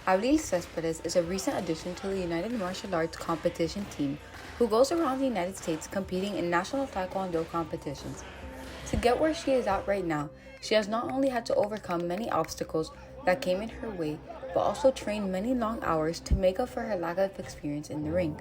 Abril Cespedes is a recent addition to the United Martial Arts competition team who goes around the United States competing in national taekwondo competitions. To get where she is at right now, she has not only had to overcome many obstacles that came in her way, but also trained many long hours to make up for her lack of experience in the ring.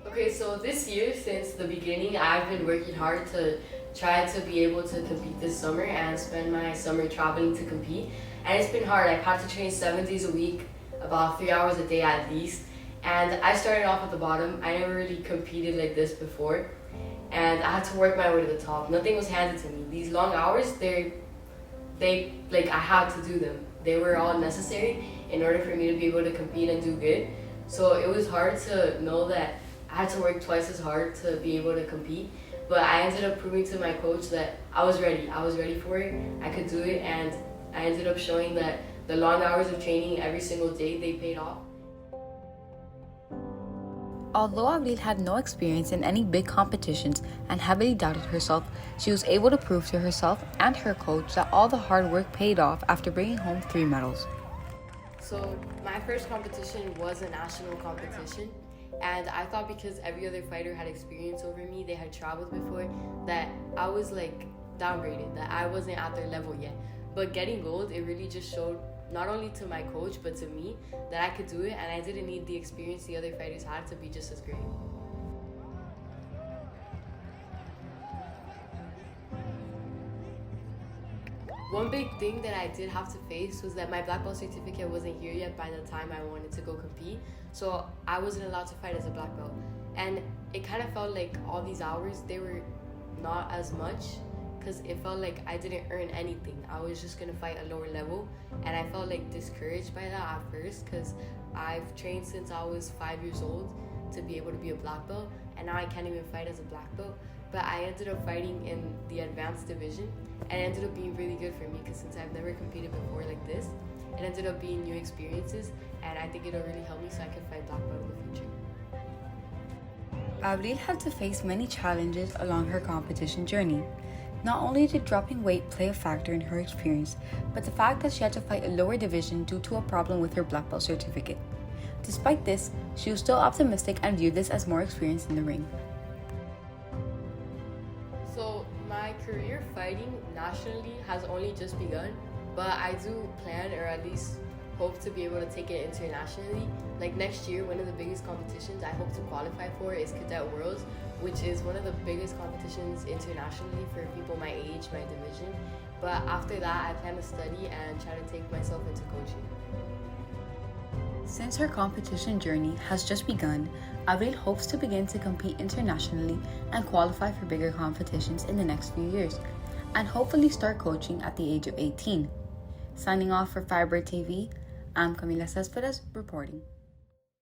Okay, so this year, since the beginning, I've been working hard to try to be able to compete this summer and spend my summer traveling to compete. And it's been hard. I've had to train 7 days a week, about 3 hours a day at least. And I started off at the bottom. I never really competed like this before. And I had to work my way to the top. Nothing was handed to me. These long hours, I had to do them. They were all necessary in order for me to be able to compete and do good. So it was hard to know that I had to work twice as hard to be able to compete. But I ended up proving to my coach that I was ready. I was ready for it. I could do it, and I ended up showing that the long hours of training every single day, they paid off. Although Abril had no experience in any big competitions and heavily doubted herself, she was able to prove to herself and her coach that all the hard work paid off after bringing home 3 medals. So my first competition was a national competition, and I thought because every other fighter had experience over me, they had traveled before, that I was downgraded, that I wasn't at their level yet. But getting gold, it really just showed not only to my coach but to me that I could do it, and I didn't need the experience the other fighters had to be just as great. One big thing that I did have to face was that my black belt certificate wasn't here yet by the time I wanted to go compete, so I wasn't allowed to fight as a black belt. And it kind of felt like all these hours, they were not as much, because it felt like I didn't earn anything. I was just going to fight a lower level, and I felt discouraged by that at first, because I've trained since I was 5 years old to be able to be a black belt, and now I can't even fight as a black belt. But I ended up fighting in the advanced division, and it ended up being really good for me, because since I've never competed before like this, it ended up being new experiences, and I think it'll really help me so I can fight black belt in the future. Abril had to face many challenges along her competition journey. Not only did dropping weight play a factor in her experience, but the fact that she had to fight a lower division due to a problem with her black belt certificate. Despite this, she was still optimistic and viewed this as more experience in the ring. So my career fighting nationally has only just begun, but I do plan, or at least hope, to be able to take it internationally. Like next year, one of the biggest competitions I hope to qualify for is Cadet Worlds, which is one of the biggest competitions internationally for people my age, my division. But after that, I plan to study and try to take myself into coaching. Since her competition journey has just begun, Abril hopes to begin to compete internationally and qualify for bigger competitions in the next few years, and hopefully start coaching at the age of 18. Signing off for Firebird TV, I'm Camila Cespedes reporting.